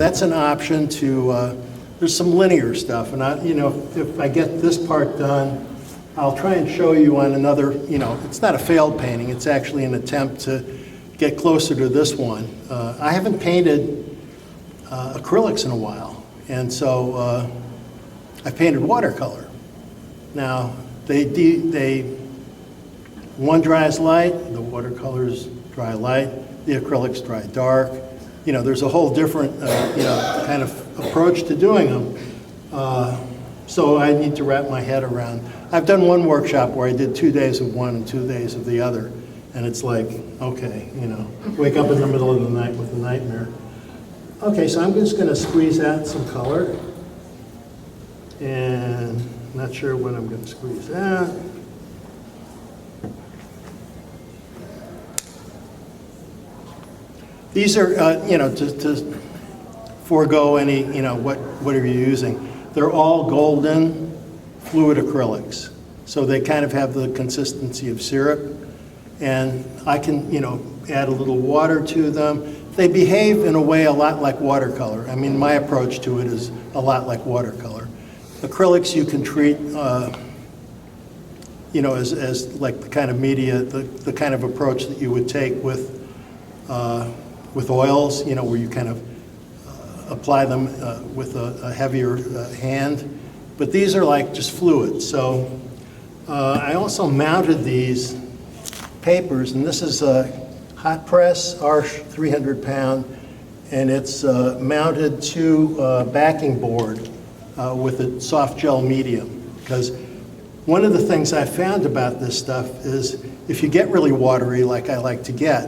that's an option to, there's some linear stuff, and if I get this part done, I'll try and show you on another, it's not a failed painting, it's actually an attempt to get closer to this one. I haven't painted acrylics in a while, and so I painted watercolor. Now, one dries light, the watercolors dry light, the acrylics dry dark. There's a whole different, kind of approach to doing them. So I need to wrap my head around. I've done one workshop where I did 2 days of one and 2 days of the other, and it's like, okay, wake up in the middle of the night with a nightmare. Okay, so I'm just going to squeeze out some color, and I'm not sure when I'm going to squeeze out. These are, to forego any, whatever you're using. They're all golden fluid acrylics. So they kind of have the consistency of syrup. And I can, add a little water to them. They behave in a way a lot like watercolor. I mean, my approach to it is a lot like watercolor. Acrylics you can treat, as like the kind of media, the kind of approach that you would take with oils, where you kind of apply them with a heavier hand. But these are like just fluids. So I also mounted these papers, and this is a hot press, Arch 300 pound, and it's mounted to a backing board with a soft gel medium. Because one of the things I found about this stuff is if you get really watery, like I like to get,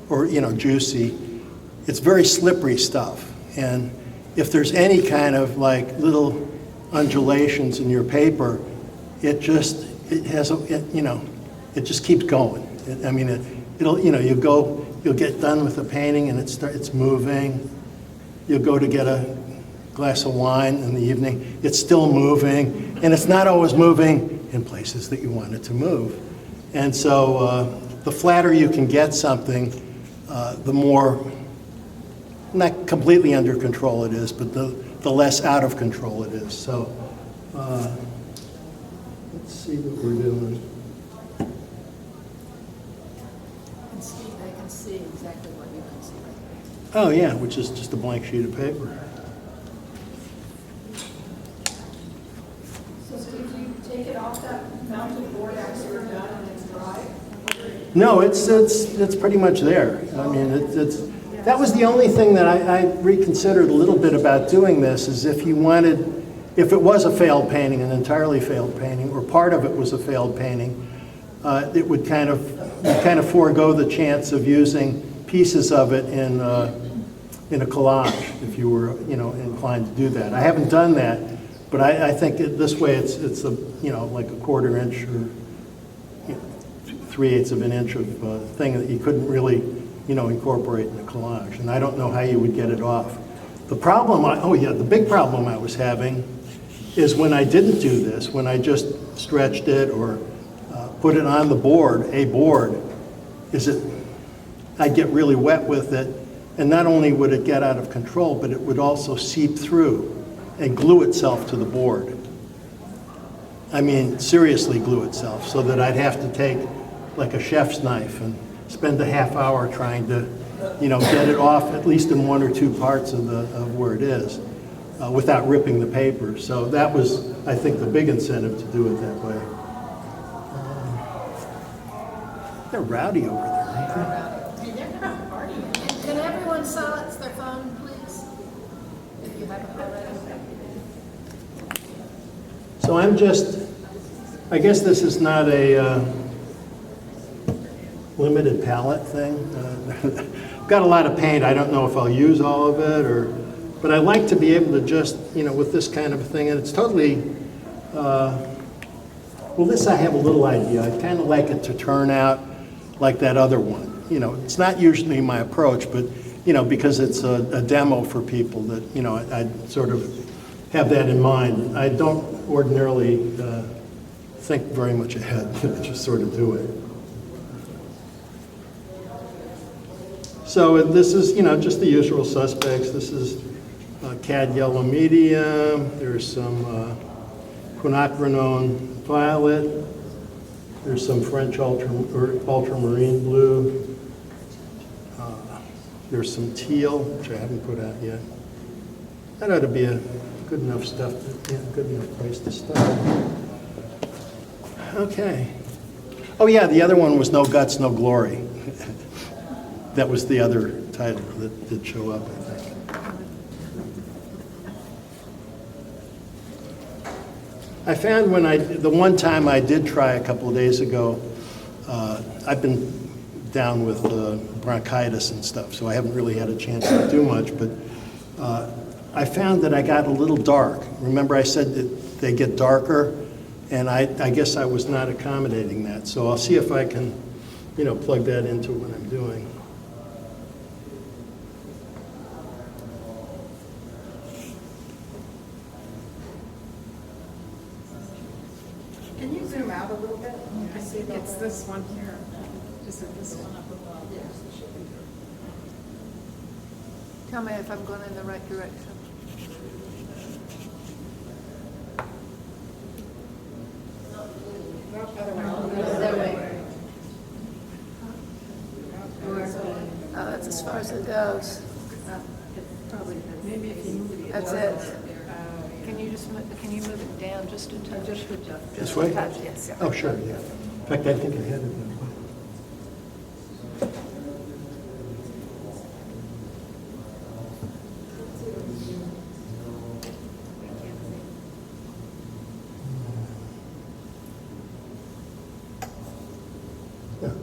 or juicy, it's very slippery stuff. And if there's any kind of like little undulations in your paper, it just keeps going. You'll get done with the painting and it's moving. You'll go to get a glass of wine in the evening, it's still moving, and it's not always moving in places that you want it to move. And so the flatter you can get something, the more, not completely under control it is, but the less out of control it is. So let's see what we're doing. I can see exactly what you can see right Oh yeah, which is just a blank sheet of paper. So Steve, do you take it off that mounted board after you're done and it's dry? No, it's pretty much there. I mean, that was the only thing that I reconsidered a little bit about doing this, is if it was a failed painting, an entirely failed painting, or part of it was a failed painting, it would kind of forego the chance of using pieces of it in a collage, if you were inclined to do that. I haven't done that, but I think this way it's like a 1/4 inch or 3/8 of an inch of thing that you couldn't really incorporate in a collage, and I don't know how you would get it off. The big problem I was having is when I didn't do this, when I just stretched it or put it on the board, I'd get really wet with it, and not only would it get out of control, but it would also seep through and glue itself to the board. I mean, seriously glue itself, so that I'd have to take like a chef's knife and spend a half hour trying to, get it off at least in 1 or 2 parts of where it is, without ripping the paper. So that was, I think, the big incentive to do it that way. They're rowdy over there, aren't they? Can everyone silence their phone, please? If you haven't already. So I guess this is not a limited palette thing. I've got a lot of paint. I don't know if I'll use all of it, but I like to be able to just, with this kind of a thing, and it's totally, this I have a little idea. I kind of like it to turn out like that other one. It's not usually my approach, but, because it's a demo for people that, I sort of have that in mind. I don't ordinarily think very much ahead, just sort of do it. So this is, just the usual suspects. This is cad yellow medium, there's some quinacridone violet, there's some French ultramarine blue, there's some teal, which I haven't put out yet. That ought to be a good enough stuff, good enough place to start. Okay. Oh yeah, the other one was No Guts, No Glory. That was the other title that did show up, I think. I found the one time I did try a couple of days ago, I've been down with bronchitis and stuff, so I haven't really had a chance to do much, but I found that I got a little dark. Remember I said that they get darker, and I guess I was not accommodating that. So I'll see if I can, plug that into what I'm doing. Can you zoom out a little bit? I see it's this one here. Just this one up above. Tell me if I'm going in the right direction. That way. Oh, that's as far as it goes. Maybe if you move it. That's it. Can you move it down just a touch? Just a touch. This way? Yes. Oh, sure, yeah. In fact, I think I had it that way. Yeah.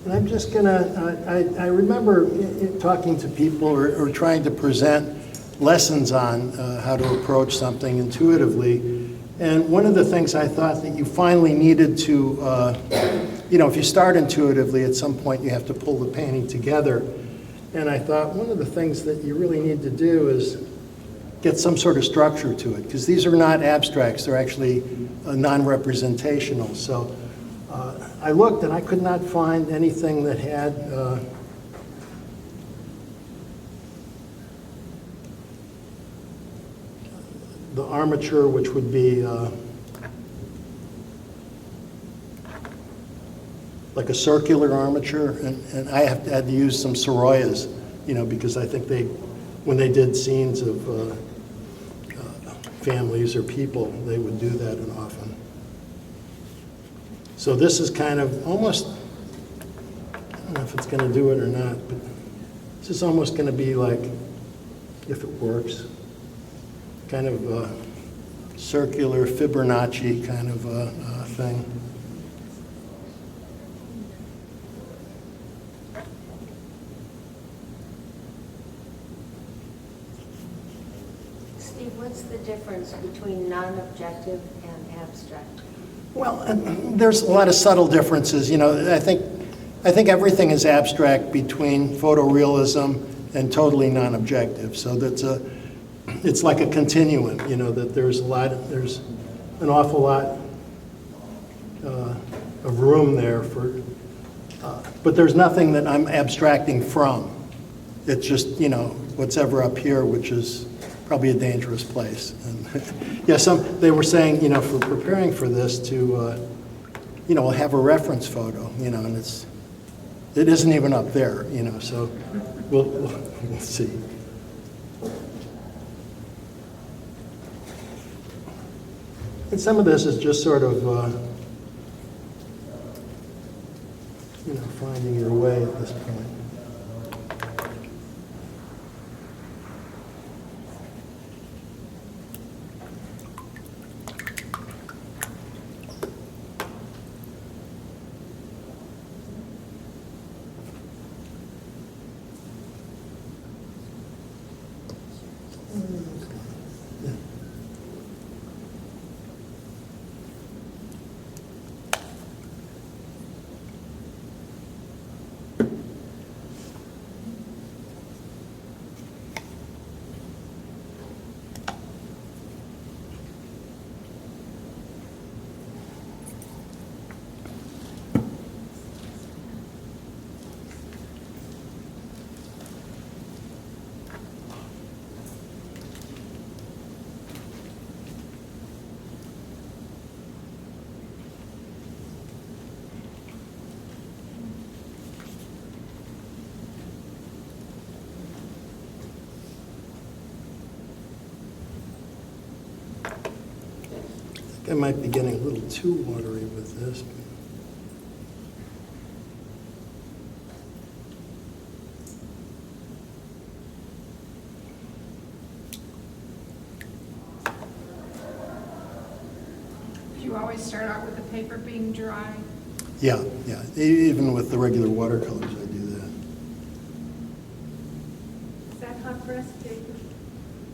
And I'm just gonna, I remember talking to people or trying to present lessons on how to approach something intuitively. And one of the things I thought that you finally needed to, if you start intuitively, at some point you have to pull the painting together. And I thought one of the things that you really need to do is get some sort of structure to it, because these are not abstracts, they're actually non-representational. So I looked and I could not find anything that had the armature, which would be like a circular armature, and I had to use some Soroyas, because I think when they did scenes of families or people, they would do that often. So this is kind of almost, I don't know if it's going to do it or not, but this is almost going to be like, if it works, kind of a circular Fibonacci kind of thing. Steve, what's the difference between non-objective and abstract? Well, there's a lot of subtle differences. I think everything is abstract between photorealism and totally non-objective. So it's like a continuum. That there's an awful lot of room there for, but there's nothing that I'm abstracting from. It's just what's ever up here, which is probably a dangerous place. And yeah, they were saying, for preparing for this to, we'll have a reference photo, and it isn't even up there, so we'll see. And some of this is just sort of, finding your way at this point. I might be getting a little too watery with this. You always start out with the paper being dry. Yeah, yeah. Even with the regular watercolors, I do that. Is that hot press paper?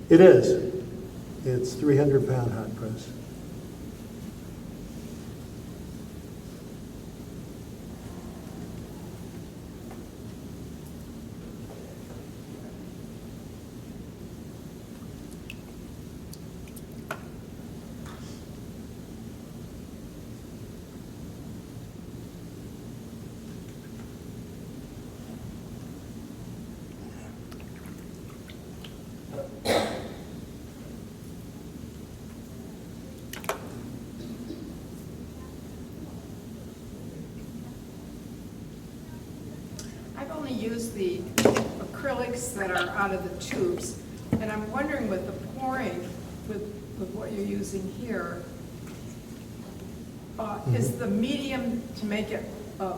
It is. It's 300-pound hot press. I've only used the acrylics that are out of the tubes, and I'm wondering with the pouring, with what you're using here, is the medium to make it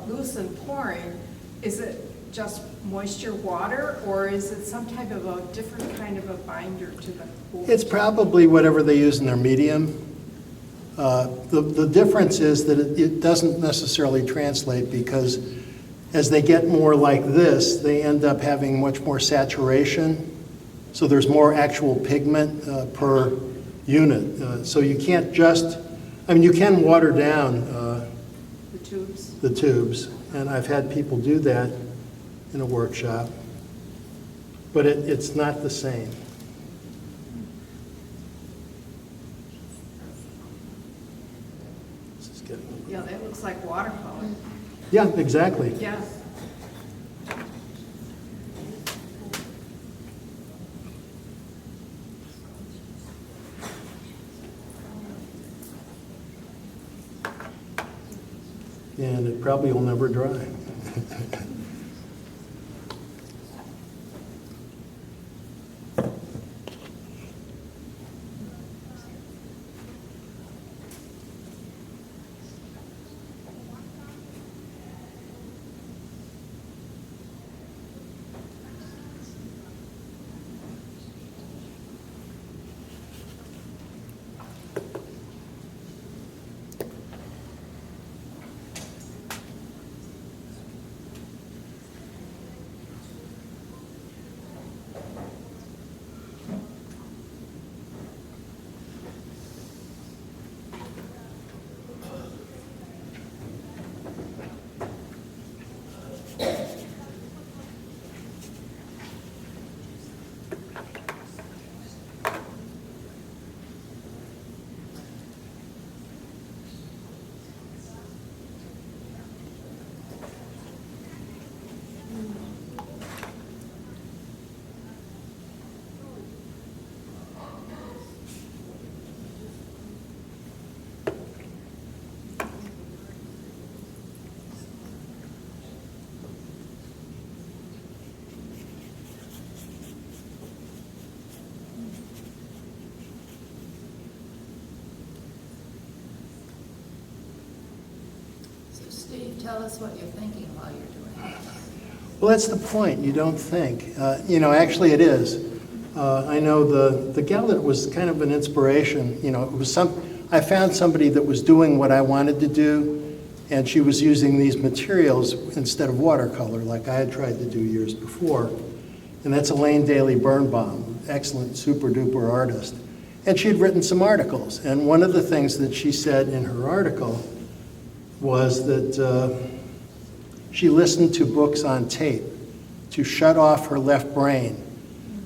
loose and pouring, is it just moisture water, or is it some type of a different kind of a binder to the pool? It's probably whatever they use in their medium. The difference is that it doesn't necessarily translate, because as they get more like this, they end up having much more saturation. So there's more actual pigment per unit. So you can't just, I mean, you can water down The tubes? the tubes, and I've had people do that in a workshop, but it's not the same. This is getting, Yeah, that looks like watercolor. yeah, exactly. Yeah. And it probably will never dry. So Steve, tell us what you're thinking while you're doing this. Well, that's the point. You don't think. Actually it is. I know the gal that was kind of an inspiration, it was I found somebody that was doing what I wanted to do, and she was using these materials instead of watercolor like I had tried to do years before. And that's Elaine Daly Birnbaum, excellent, super duper artist. And she had written some articles. And one of the things that she said in her article was that she listened to books on tape to shut off her left brain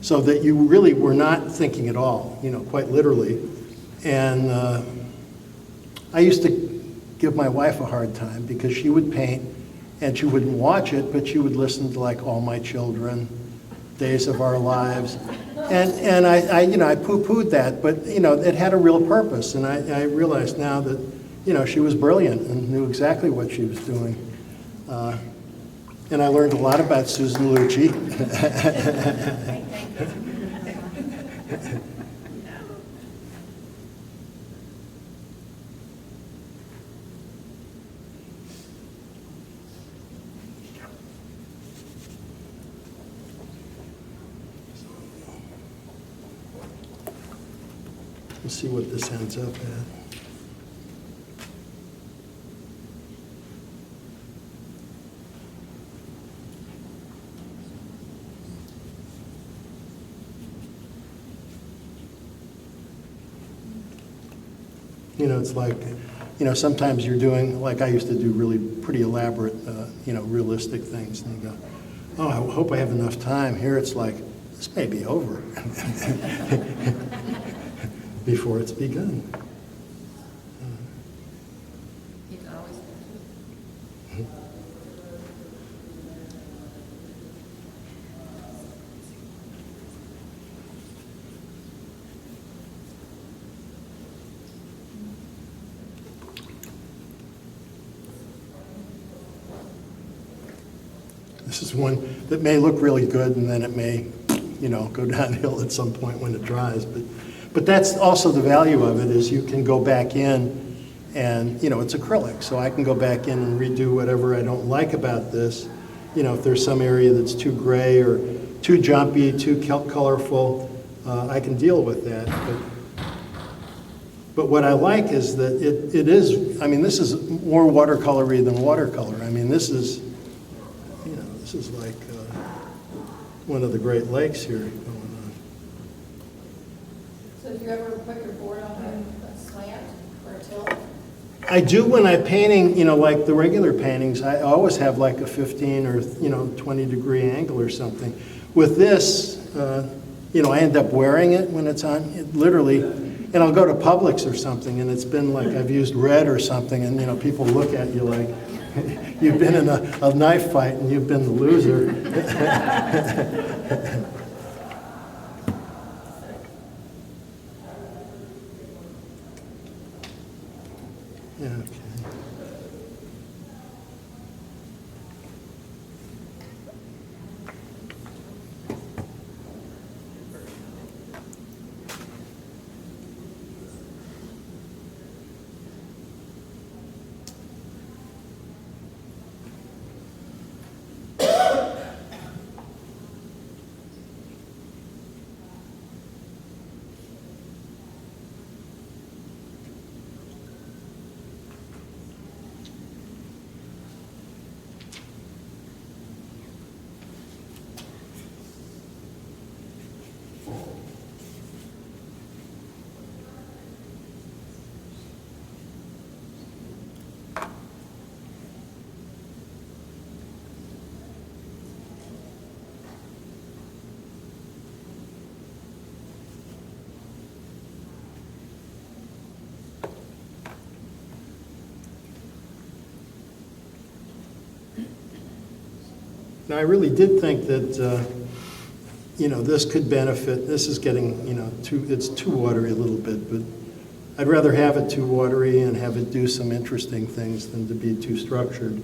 so that you really were not thinking at all, quite literally. And I used to give my wife a hard time because she would paint and she wouldn't watch it, but she would listen to like All My Children, Days of Our Lives. And I poo-pooed that, but it had a real purpose. And I realized now that she was brilliant and knew exactly what she was doing. And I learned a lot about Susan Lucci. Thank you. Let's see what this ends up at. You know, it's like, you know, sometimes you're doing, like I used to do really pretty elaborate, you know, realistic things. And you go, oh, I hope I have enough time. Here it's like, this may be over before it's begun. You can always. This is one that may look really good, and then it may, you know, go downhill at some point when it dries. But that's also the value of it, is you can go back in and, you know, it's acrylic, so I can go back in and redo whatever I don't like about this. You know, if there's some area that's too gray or too jumpy, too colorful, I can deal with that. But what I like is that it is, I mean, this is more watercolory than watercolor. I mean, this is, you know, this is like one of the Great Lakes here going on. So do you ever put your board on a slant or a tilt? I do when I'm painting, you know, like the regular paintings, I always have like a 15 or, you know, 20-degree angle or something. With this, you know, I end up wearing it when it's on, literally, and I'll go to Publix or something, and it's been like I've used red or something, and, you know, people look at you like, you've been in a knife fight and you've been the loser. Yeah, okay. Now, I really did think that, you know, this could benefit. This is getting, you know, it's too watery a little bit, but I'd rather have it too watery and have it do some interesting things than to be too structured.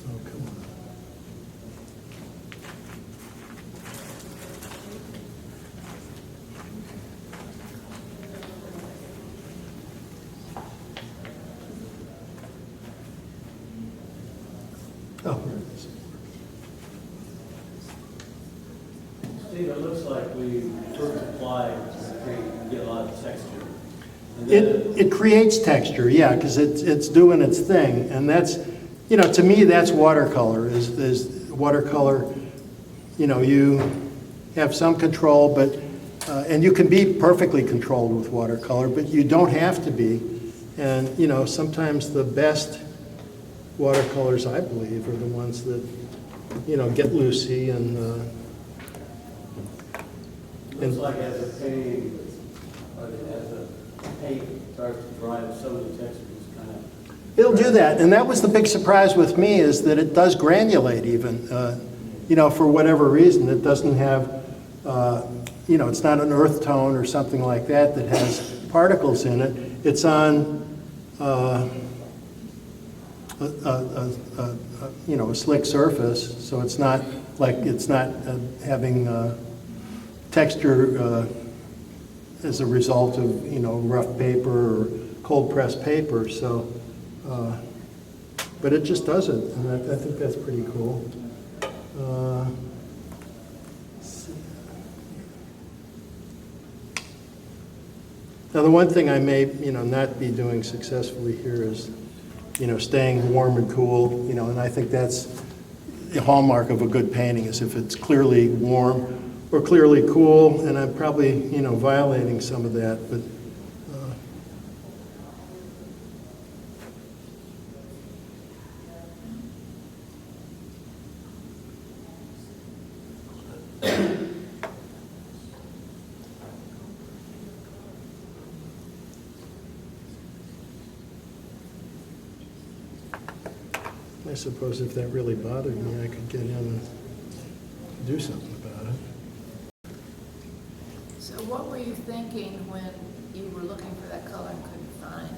Oh, come on. Oh, here it is. Steve, it looks like we first apply to get a lot of texture. And then It creates texture, yeah, because it's doing its thing, and that's, you know, to me, that's watercolor, is watercolor, you know, you have some control, but, and you can be perfectly controlled with watercolor, but you don't have to be. And, you know, sometimes the best watercolors, I believe, are the ones that, you know, get loosey and, looks like as a painting, or as a paint starts to dry, some of the textures kind of. it'll do that. And that was the big surprise with me, is that it does granulate even. for whatever reason, it doesn't have, it's not an earth tone or something like that that has particles in it. It's on a slick surface, so it's not having texture as a result of rough paper or cold pressed paper. So, but it just does it, and I think that's pretty cool. Now, the one thing I may, not be doing successfully here is, staying warm and cool, and I think that's the hallmark of a good painting, is if it's clearly warm or clearly cool, and I'm probably, violating some of that, but I suppose if that really bothered me, I could get in and do something about it. So what were you thinking when you were looking for that color and couldn't find it?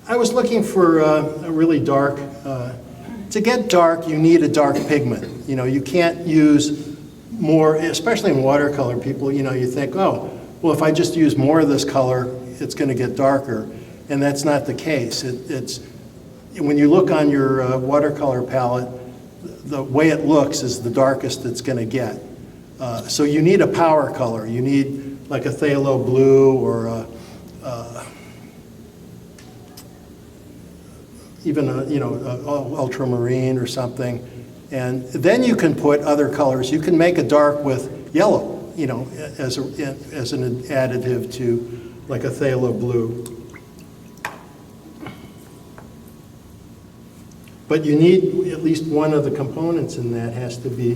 I was looking for a really dark, to get dark, you need a dark pigment. You can't use more, especially in watercolor, people, you think, oh, well, if I just use more of this color, it's going to get darker. And that's not the case. It's when you look on your watercolor palette, the way it looks is the darkest it's going to get. So you need a power color. You need like a phthalo blue or even a ultramarine or something, and then you can put other colors. You can make a dark with yellow, as an additive to like a phthalo blue. But you need at least one of the components in that has to be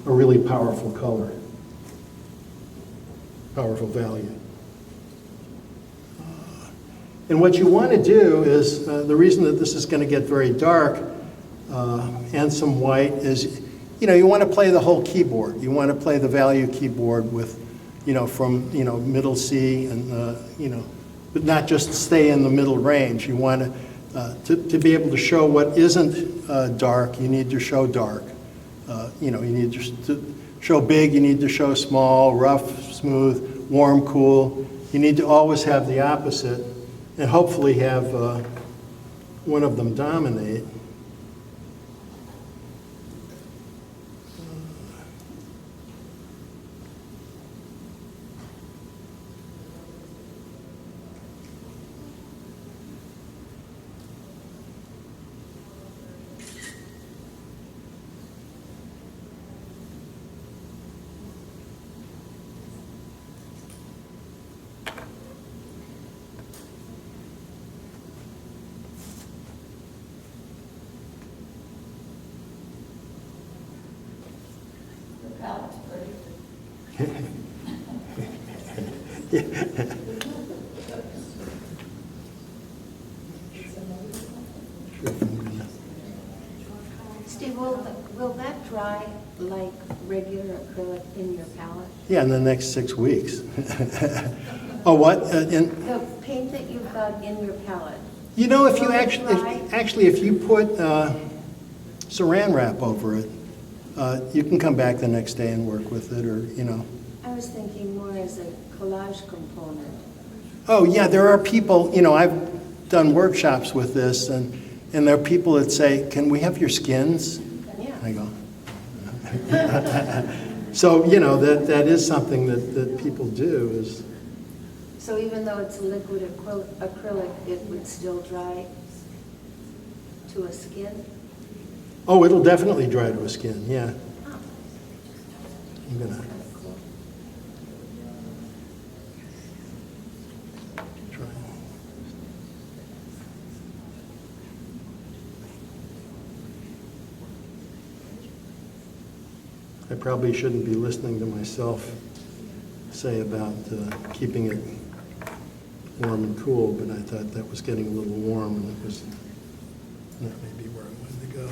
a really powerful color, powerful value. And what you want to do is, the reason that this is going to get very dark and some white is, you want to play the whole keyboard. You want to play the value keyboard with, from, middle C and, but not just stay in the middle range. You want to be able to show what isn't dark, you need to show dark. You need to show big, you need to show small, rough, smooth, warm, cool. You need to always have the opposite, and hopefully have one of them dominate. The palette's pretty. Steve, will that dry like regular acrylic in your palette? Yeah, in the next 6 weeks. Oh, what? The paint that you've got in your palette. If you actually, if you put saran wrap over it, you can come back the next day and work with it, or, I was thinking more as a collage component. Oh, yeah, there are people, I've done workshops with this, and there are people that say, can we have your skins? Yeah. I go. So, that is something that people do is, So even though it's liquid acrylic, it would still dry to a skin? oh, it'll definitely dry to a skin, yeah. Oh, I'm gonna that's cool. try. I probably shouldn't be listening to myself say about keeping it warm and cool, but I thought that was getting a little warm, and it was not maybe where I wanted to go.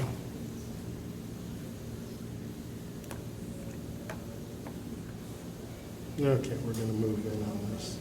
Okay, we're going to move in on this.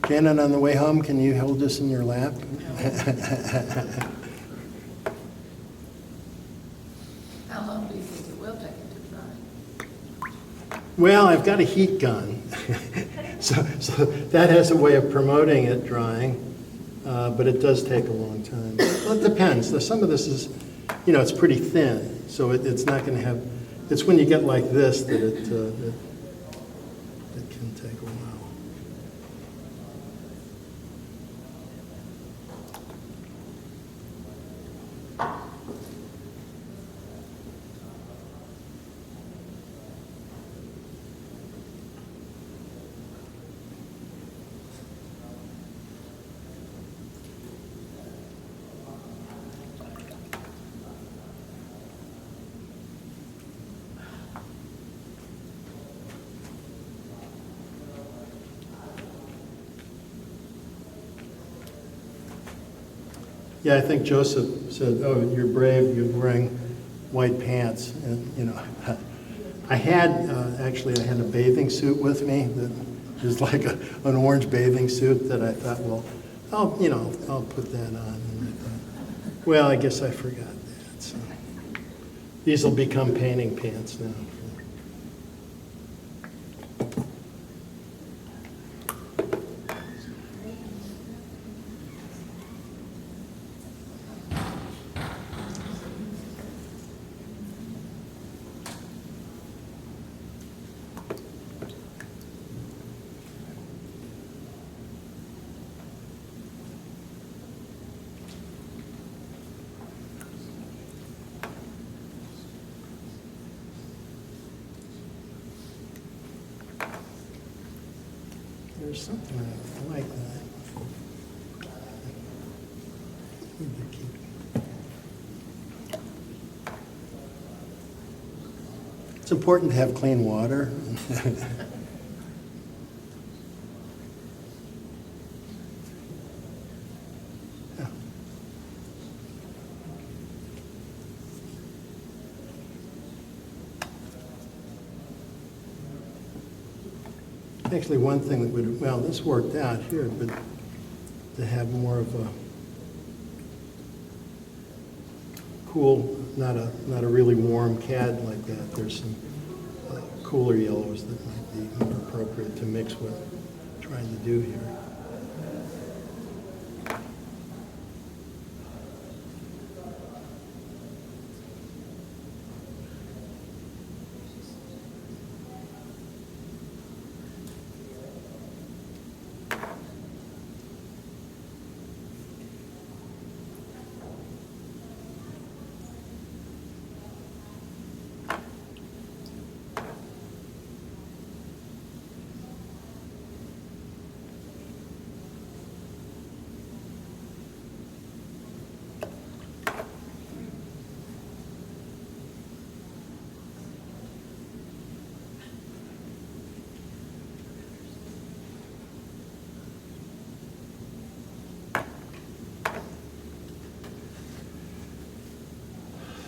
Janet, on the way home, can you hold this in your lap? How long do you think it will take it to dry? Well, I've got a heat gun, so that has a way of promoting it drying, but it does take a long time. Well, it depends. Some of this is, it's pretty thin, so it's not going to have. It's when you get like this that it can take a while. Yeah, I think Joseph said, "Oh, you're brave. You're wearing white pants." And I had actually I had a bathing suit with me that is like an orange bathing suit that I thought, well, I'll put that on. And I thought, well, I guess I forgot that. So these will become painting pants now. There's something I like that. Need to keep. It's important to have clean water. Yeah. Actually, one thing that would, well, this worked out here, but to have more of a cool, not a really warm cad like that, there's some cooler yellows that might be more appropriate to mix with what I'm trying to do here.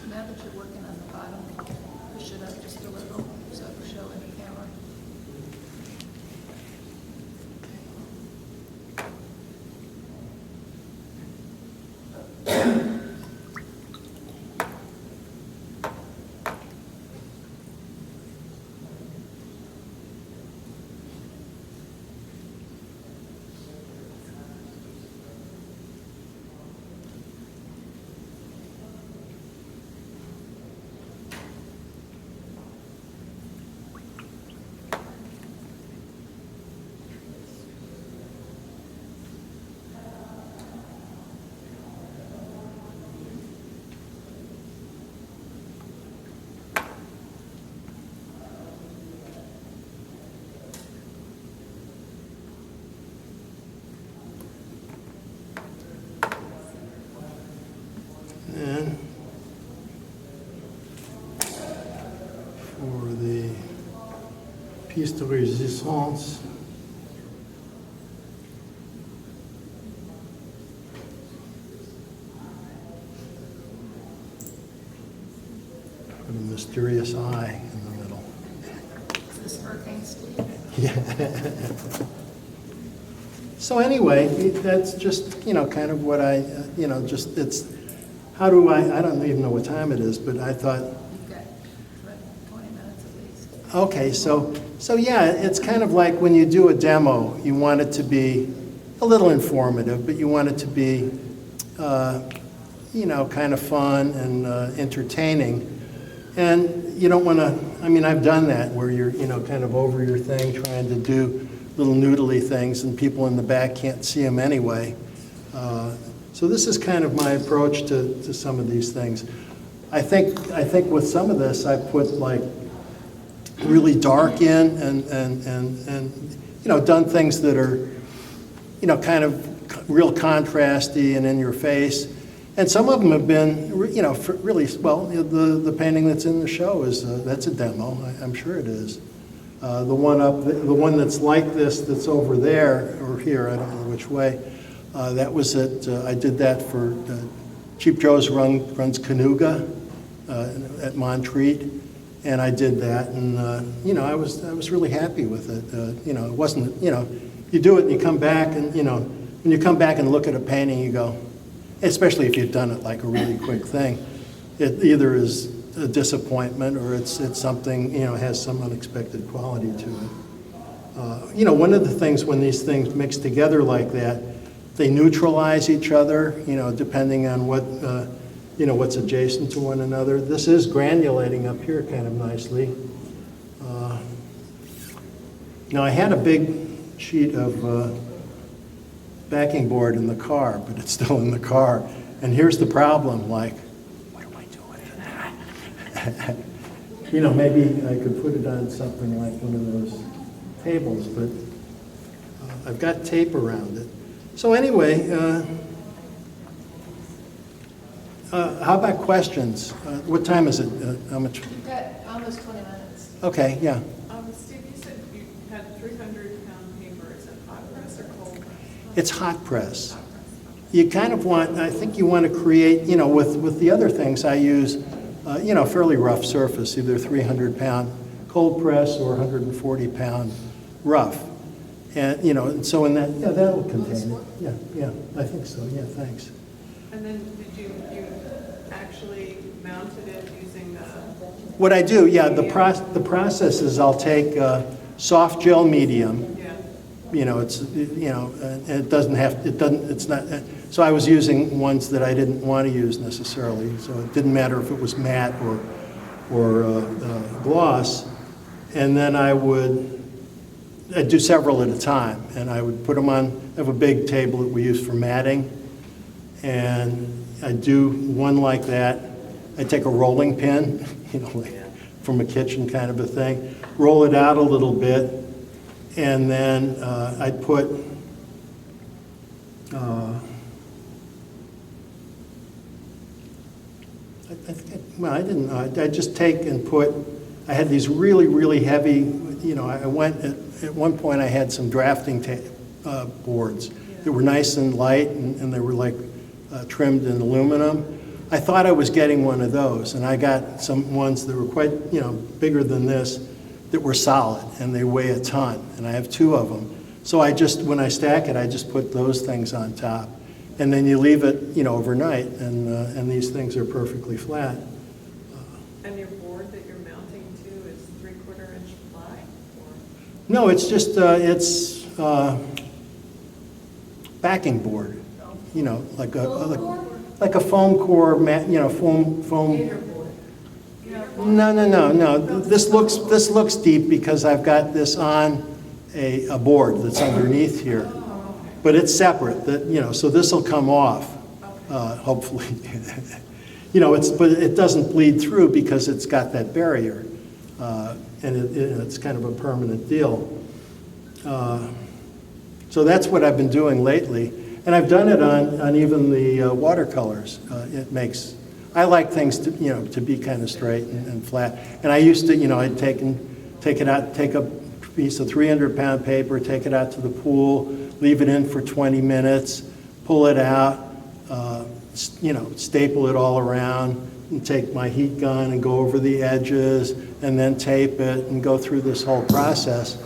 Now that you're working on the bottom, push it up just a little so it'll show in the camera. pièce de résistance. With a mysterious eye in the middle. Is this Hurricane Steve? Yeah. So anyway, that's just, kind of what I, just, it's, how do I don't even know what time it is, but I thought, You've got 20 minutes at least. okay, so yeah, it's kind of like when you do a demo, you want it to be a little informative, but you want it to be, kind of fun and entertaining. And you don't want to, I've done that where you're, kind of over your thing, trying to do little noodly things, and people in the back can't see them anyway. So this is kind of my approach to some of these things. I think with some of this, I put like really dark in and done things that are, kind of real contrasty and in your face. And some of them have been, really, well, the painting that's in the show is, that's a demo, I'm sure it is. The one that's like this, that's over there, or here, I don't know which way, that was I did that for, Cheap Joe's runs Canuga at Montreat, and I did that, and, I was really happy with it. It wasn't, you do it and you come back, and, when you come back and look at a painting, you go, especially if you've done it like a really quick thing, it either is a disappointment or it's something, has some unexpected quality to it. One of the things when these things mix together like that, they neutralize each other, depending on what, what's adjacent to one another. This is granulating up here kind of nicely. Now I had a big sheet of backing board in the car, but it's still in the car. And here's the problem, like, what do I do with that? Maybe I could put it on something like one of those tables, but I've got tape around it. So anyway, how about questions? What time is it? How much? You've got almost 20 minutes. Okay, yeah. Steve, you said you had 300-pound paper. Is it hot press or cold press? It's hot press. You kind of want, I think you want to create, with the other things I use, fairly rough surface, either 300-pound cold press or 140-pound rough. And, and so in that, yeah, that'll contain it. Yeah, I think so, yeah, thanks. And then did you actually mounted it using the... What I do, yeah, the process is I'll take soft gel medium. Yeah. It's, and it doesn't have, it's not, so I was using ones that I didn't want to use necessarily, so it didn't matter if it was matte or gloss. And then I'd do several at a time, and I would put them on, I have a big table that we use for matting, and I'd do one like that. I'd take a rolling pin, like from a kitchen kind of a thing, roll it out a little bit, and then I'd put I didn't know. I'd just take and put, I had these really, really heavy, I went, at one point I had some drafting boards that were nice and light, and they were like trimmed in aluminum. I thought I was getting one of those, and I got some ones that were quite, bigger than this, that were solid, and they weigh a ton, and I have two of them. So when I stack it, I just put those things on top. And then you leave it, overnight, and these things are perfectly flat. And your board that you're mounting to is 3/4 inch ply? Or? No, it's just, it's backing board, like a foam core, foam. No. This looks deep because I've got this on a board that's underneath here. But it's separate, so this will come off, hopefully. But it doesn't bleed through because it's got that barrier, and it's kind of a permanent deal. So that's what I've been doing lately, and I've done it on even the watercolors. I like things to be kind of straight and flat. And I used to, I'd take it out, take a piece of 300-pound paper, take it out to the pool, leave it in for 20 minutes, pull it out, staple it all around, and take my heat gun and go over the edges, and then tape it and go through this whole process.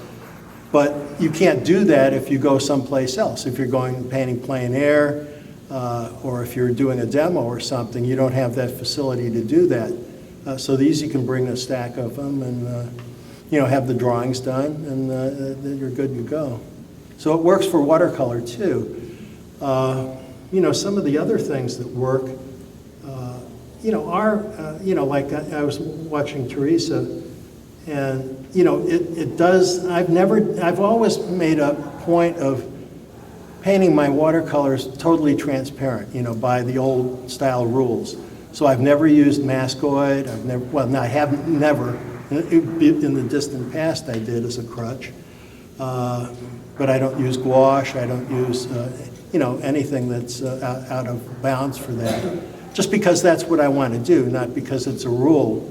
But you can't do that if you go someplace else. If you're going painting plein air, or if you're doing a demo or something, you don't have that facility to do that. So these, you can bring a stack of them and, have the drawings done, and then you're good to go. So it works for watercolor too. Some of the other things that work, like I was watching Teresa, and, it does, I've always made a point of painting my watercolors totally transparent, by the old style rules. So I've never used mascoid, I haven't never, in the distant past I did as a crutch. But I don't use gouache, I don't use, anything that's out of bounds for that. Just because that's what I want to do, not because it's a rule.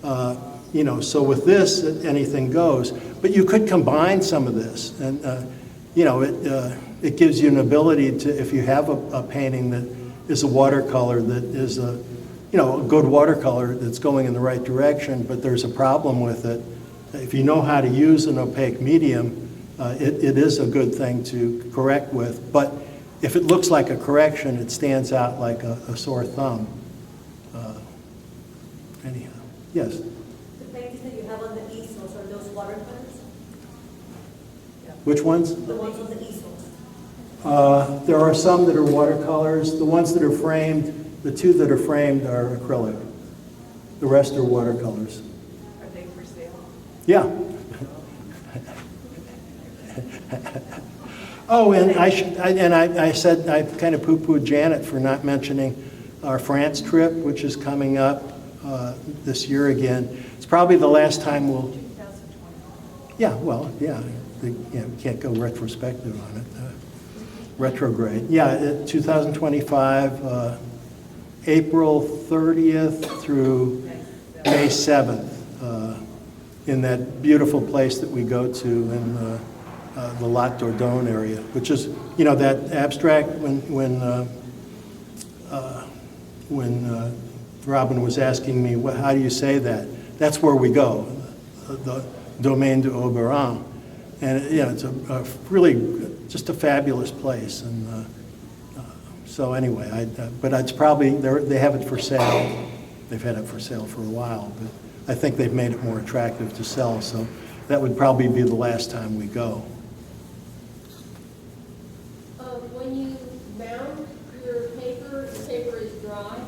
So with this, anything goes. But you could combine some of this, and it gives you an ability to, if you have a painting that is a watercolor that is a good watercolor that's going in the right direction, but there's a problem with it. If you know how to use an opaque medium, it is a good thing to correct with. But if it looks like a correction, it stands out like a sore thumb. Anyhow, yes. The paintings that you have on the easels, are those watercolors? Which ones? The ones on the easels? There are some that are watercolors. The ones that are framed, the two that are framed are acrylic. The rest are watercolors. Are they for sale? Yeah. Oh, and I said, I kind of poo-pooed Janet for not mentioning our France trip, which is coming up this year again. It's probably the last time we'll... 2020. Yeah, well, yeah. We can't go retrospective on it. Retrograde. Yeah, 2025, April 30th through May 7th, in that beautiful place that we go to in the Lac d'Ordon area, which is, that abstract when Robin was asking me, how do you say that? That's where we go, the Domaine de Oberon. And, it's a really, just a fabulous place. And so anyway, but it's probably, they have it for sale. They've had it for sale for a while, but I think they've made it more attractive to sell. So that would probably be the last time we go. When you mount your paper, the paper is dry?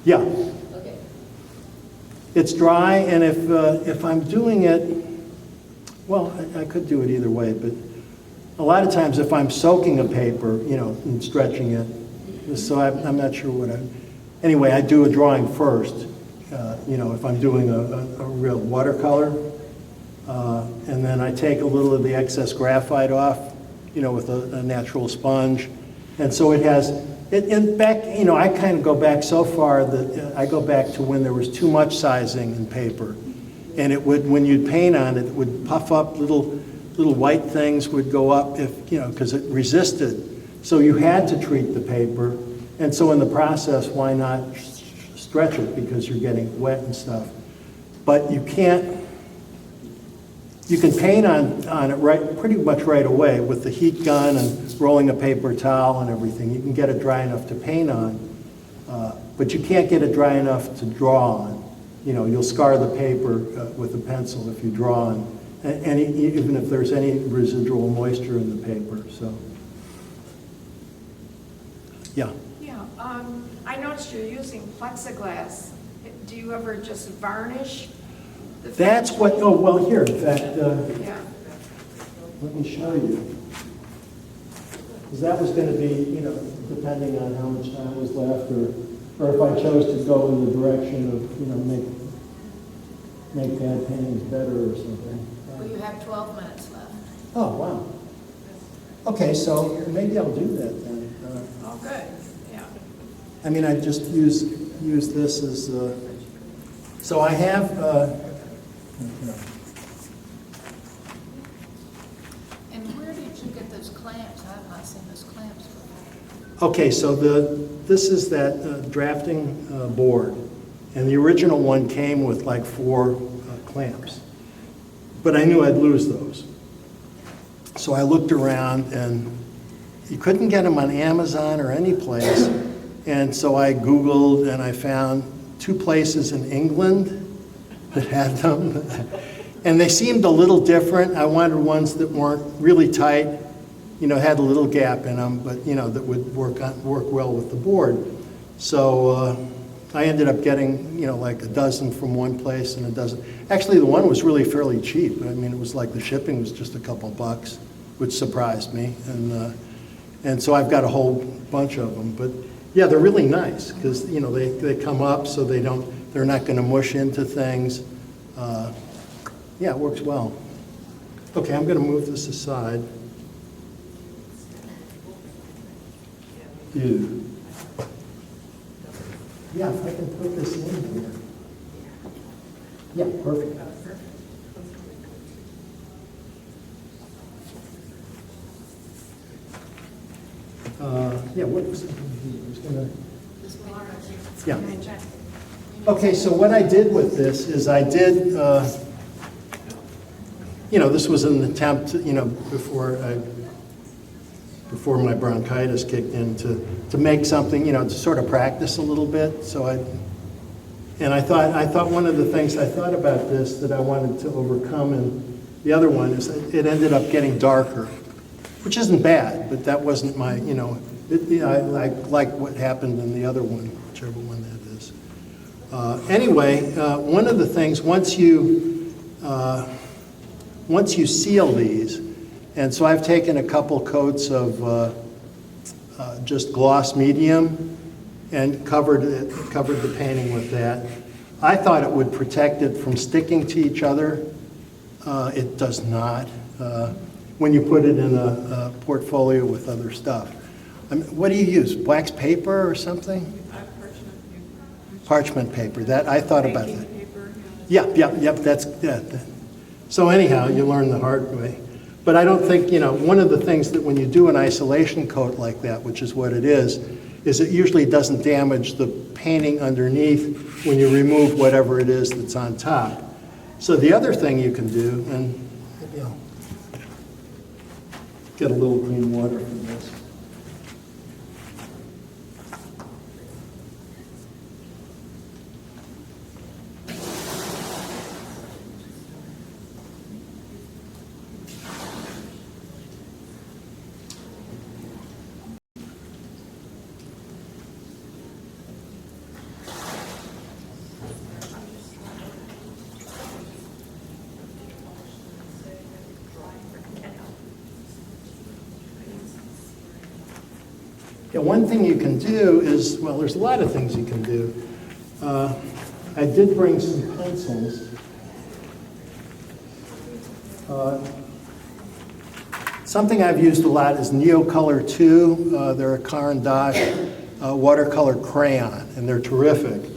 Yeah, Okay. it's dry, and if I'm doing it, well, I could do it either way, but a lot of times if I'm soaking a paper, and stretching it, so I'm not sure anyway, I do a drawing first, if I'm doing a real watercolor, and then I take a little of the excess graphite off, with a natural sponge, and so it has, and back, I kind of go back so far that I go back to when there was too much sizing in paper. And it would, when you'd paint on it, it would puff up, little white things would go up because it resisted. So you had to treat the paper. And so in the process, why not stretch it because you're getting wet and stuff. But you can paint on it pretty much right away with the heat gun and rolling a paper towel and everything. You can get it dry enough to paint on, but you can't get it dry enough to draw on. You'll scar the paper with a pencil if you draw on, even if there's any residual moisture in the paper. So, yeah. Yeah, I noticed you're using plexiglass. Do you ever just varnish the finish? That's what. Oh well, here. In fact, Yeah. let me show you. Because that was going to be, depending on how much time was left, or if I chose to go in the direction of, make bad paintings better or something. Well, you have 12 minutes left. Oh, wow. Okay, so maybe I'll do that then. Oh, good, yeah. I mean, I just use this as, so I have, Okay, so this is that drafting board, and the original one came with like 4 clamps. But I knew I'd lose those. So I looked around, and you couldn't get them on Amazon or any place. And so I Googled, and I found 2 places in England that had them. And they seemed a little different. I wanted ones that weren't really tight, had a little gap in them, but, that would work well with the board. So I ended up getting, like a dozen from one place and a dozen. Actually, the one was really fairly cheap. I mean, it was like the shipping was just a couple bucks, which surprised me. And so I've got a whole bunch of them. But yeah, they're really nice because, they come up so they're not going to mush into things. Yeah, it works well. Okay, I'm going to move this aside. Dude. Yeah, if I can put this in here. Yeah, perfect. Yeah, what was it? I was gonna. Yeah. Okay, so what I did with this is I did, this was an attempt, before my bronchitis kicked in to make something, to sort of practice a little bit. So I thought one of the things I thought about this that I wanted to overcome, and the other one is it ended up getting darker, which isn't bad, but that wasn't my, I like what happened in the other one, whichever one that is. Anyway, one of the things, once you seal these, and so I've taken a couple coats of just gloss medium and covered the painting with that. I thought it would protect it from sticking to each other. It does not. When you put it in a portfolio with other stuff. I mean, what do you use? Wax paper or something? Parchment paper. That I thought about that. Yep. That's. So anyhow, you learn the hard way. But I don't think, one of the things that when you do an isolation coat like that, which is what it is it usually doesn't damage the painting underneath when you remove whatever it is that's on top. So the other thing you can do, and maybe I'll get a little green water from this. Yeah, one thing you can do is, well, there's a lot of things you can do. I did bring some pencils. Something I've used a lot is Neocolor 2. They're a Caran d'Ache watercolor crayon, and they're terrific.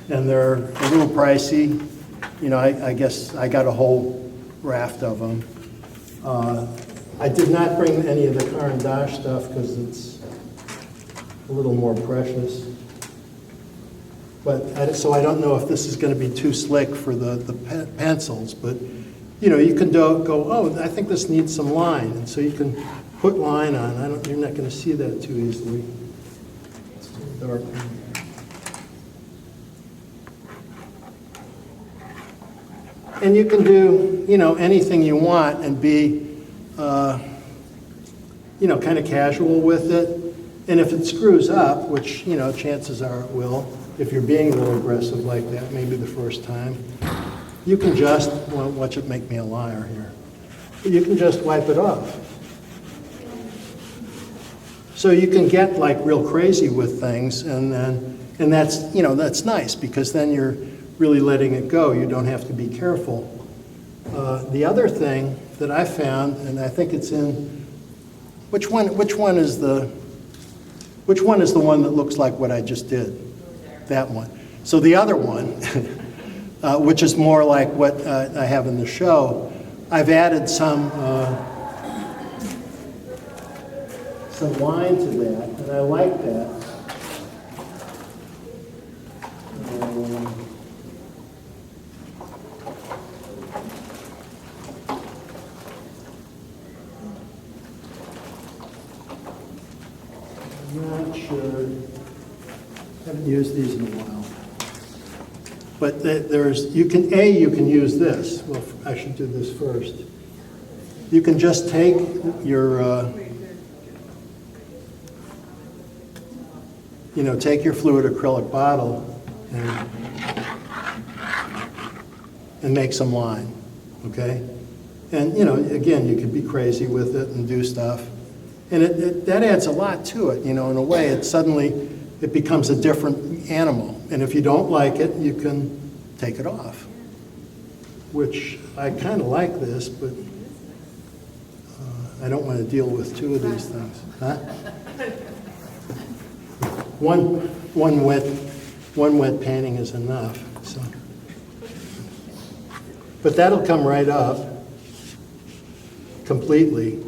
And they're a little pricey. I guess I got a whole raft of them. I did not bring any of the Caran d'Ache stuff because it's a little more precious. But so I don't know if this is going to be too slick for the pencils, but you can go, oh, I think this needs some line, and so you can put line on. You're not going to see that too easily. It's too dark. And you can do, anything you want and be, kind of casual with it. And if it screws up, which, chances are it will, if you're being real aggressive like that, maybe the first time, you can just, well, watch it make me a liar here. You can just wipe it off. So you can get like real crazy with things, and that's, that's nice because then you're really letting it go. You don't have to be careful. The other thing that I found, and I think it's in, which one is the one that looks like what I just did? That one. So the other one, which is more like what I have in the show, I've added some some line to that, and I like that. I'm not sure. Haven't used these in a while. But you can use this. Well, I should do this first. You can just take your, take your fluid acrylic bottle and make some line, okay? And, again, you could be crazy with it and do stuff. And that adds a lot to it, in a way. It becomes a different animal. And if you don't like it, you can take it off, which I kind of like this, but I don't want to deal with two of these things. Huh? One wet painting is enough. So. But that'll come right up completely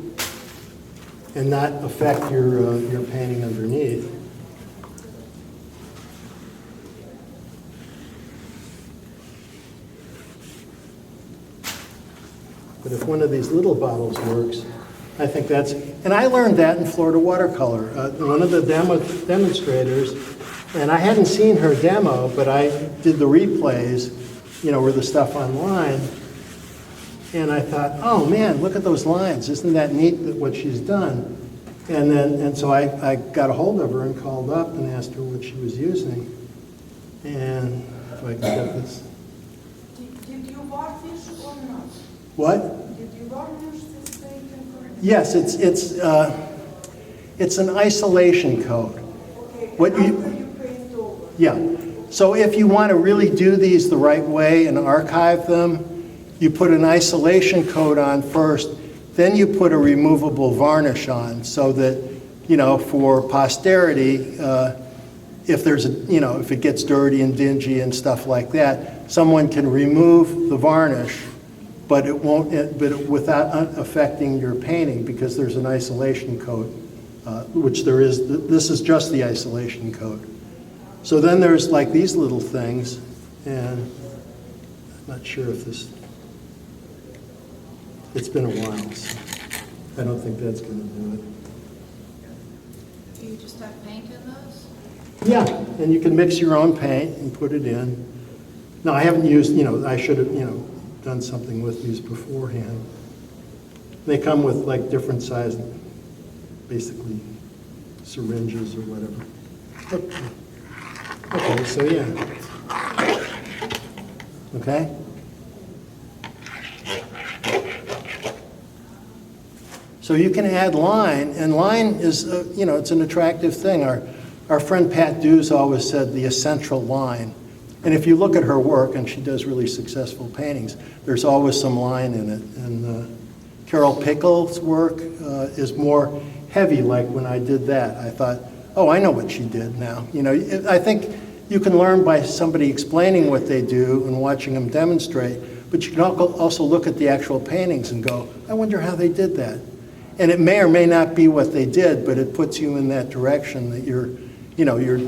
and not affect your painting underneath. But if one of these little bottles works, I think that's, and I learned that in Florida watercolor. One of the demonstrators, and I hadn't seen her demo, but I did the replays, with the stuff online, and I thought, oh man, look at those lines. Isn't that neat what she's done? And so I got a hold of her and called up and asked her what she was using. And if I can get this. Did you varnish or not? What? Did you varnish this painting? Yes, it's an isolation coat. Okay, What after you- you paint over. Yeah. So if you want to really do these the right way and archive them, you put an isolation coat on first, then you put a removable varnish on so that, for posterity, if there's if it gets dirty and dingy and stuff like that, someone can remove the varnish, but it won't, without affecting your painting, because there's an isolation coat, which there is. This is just the isolation coat. So then there's like these little things, and I'm not sure if this. It's been a while, so I don't think that's going to do it. Do you just have paint in those? Yeah, and you can mix your own paint and put it in. No, I haven't used, I should have, done something with these beforehand. They come with like different size, basically syringes or whatever. Okay, so yeah. Okay? So you can add line, and line is, it's an attractive thing. Our friend Pat Dews always said the essential line. And if you look at her work, and she does really successful paintings, there's always some line in it. And Carol Pickle's work is more heavy, like when I did that. I thought, oh, I know what she did now. I think you can learn by somebody explaining what they do and watching them demonstrate, but you can also look at the actual paintings and go, I wonder how they did that. And it may or may not be what they did, but it puts you in that direction that you're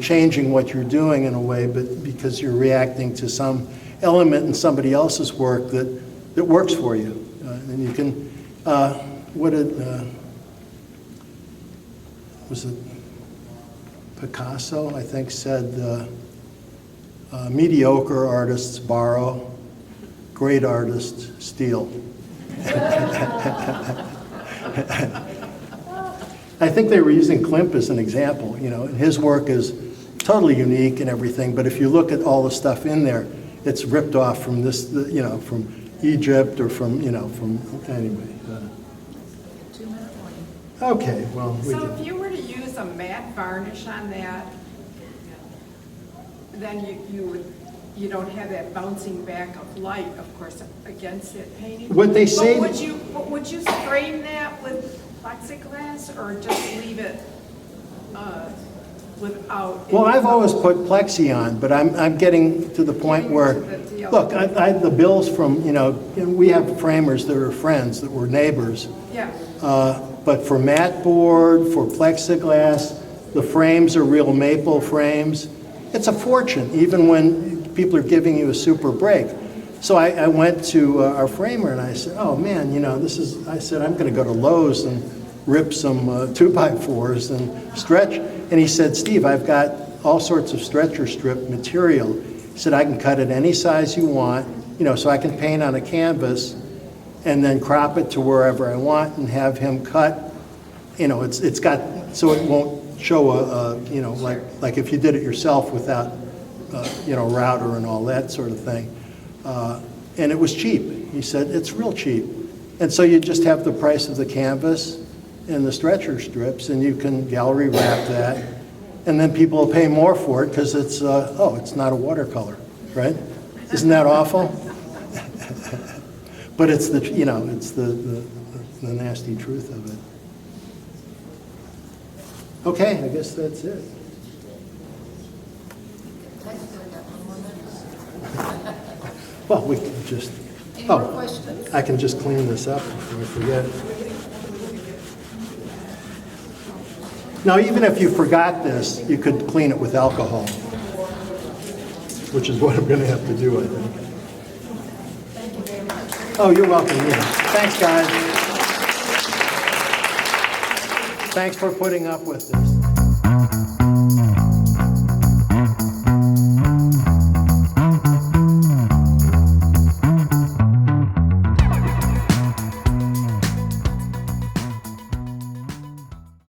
changing what you're doing in a way, but because you're reacting to some element in somebody else's work that works for you. And you can, was it Picasso, I think, said, mediocre artists borrow, great artists steal. I think they were using Klimt as an example, and his work is totally unique and everything, but if you look at all the stuff in there, it's ripped off from this, from Egypt or from anyway. 2-minute warning. Okay, well, we So did. if you were to use a matte varnish on that, then you don't have that bouncing back of light, of course, against that painting. What they say- But would you frame that with plexiglass or just leave it without? Well, I've always put plexi on, but I'm getting to the point where, look, I the bills from, we have framers that are friends that were neighbors. Yeah. But for mat board, for plexiglass, the frames are real maple frames. It's a fortune, even when people are giving you a super break. So I went to our framer and I said, oh man, I said, I'm gonna go to Lowe's and rip some 2x4s and stretch. And he said, Steve, I've got all sorts of stretcher strip material. He said, I can cut it any size you want, so I can paint on a canvas and then crop it to wherever I want and have him cut. It's got, so it won't show like if you did it yourself without, router and all that sort of thing. And it was cheap. He said, it's real cheap. And so you just have the price of the canvas and the stretcher strips, and you can gallery wrap that. And then people will pay more for it because it's not a watercolor, right? Isn't that awful? But it's the nasty truth of it. Okay, I guess that's it. Well, we can just, Any more questions? I can just clean this up before I forget. Now, even if you forgot this, you could clean it with alcohol, which is what I'm going to have to do, I think. Thank you very much. Oh, you're welcome, yeah. Thanks, guys. Thanks for putting up with this.